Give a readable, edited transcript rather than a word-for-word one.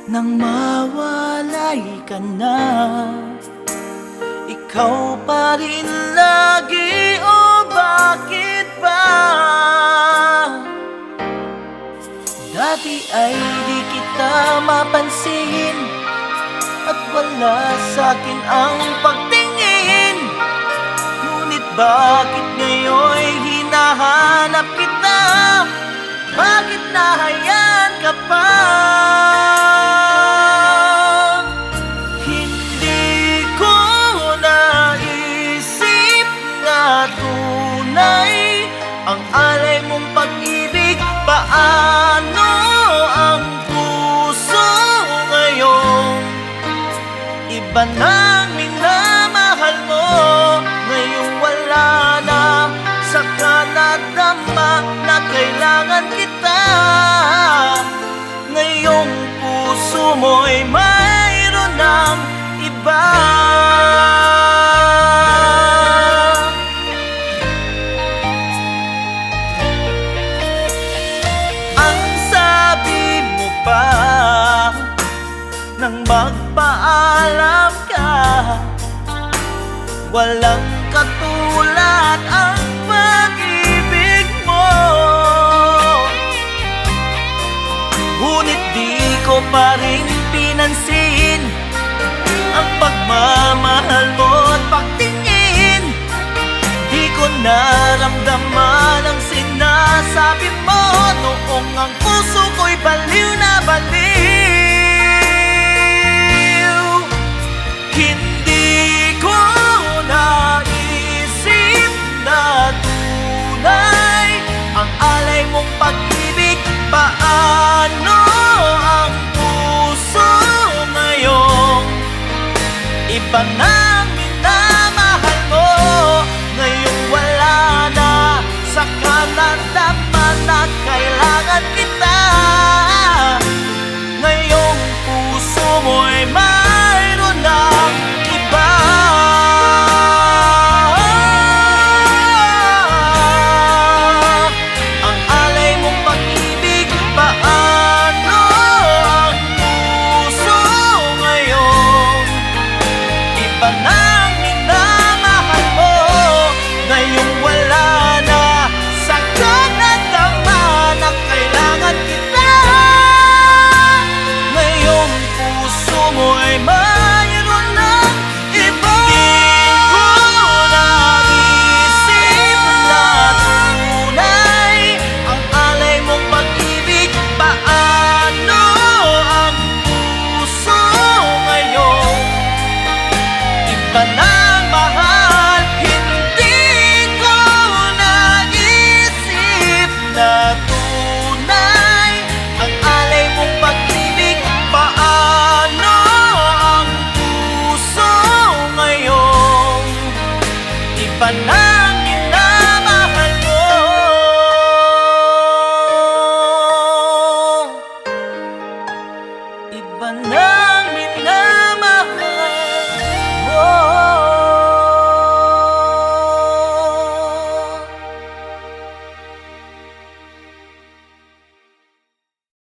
Nang mawalay ka na, ikaw pa rin lagi, o bakit ba? Dati ay di kita mapansin, at wala sa'kin ang pagtingin. Ngunit bakit ngayon'y hinahanap kita? Bakit nahayaan ka pa? Hindi ko naisip na tunay ang alay mong pag-ibig. Paano ang puso ngayon? Iba nang minamahal mo, ngayong wala na. Saka nadama na kailangan kita. Ngayong puso mo'y mayroon ng iba. Ang sabi mo pa nang magpaalam ka, walang katulad ang pag-ibig mo. Ngunit di ko pa rin pinansin ang pagmamahal mo at pagtingin. Di ko naramdaman ang sinasabi mo noong ang puso ko'y baliw na baliw. Hindi ko naisip na tunay ang alay mong pag-ibig. Paano ang puso ngayon? Iba na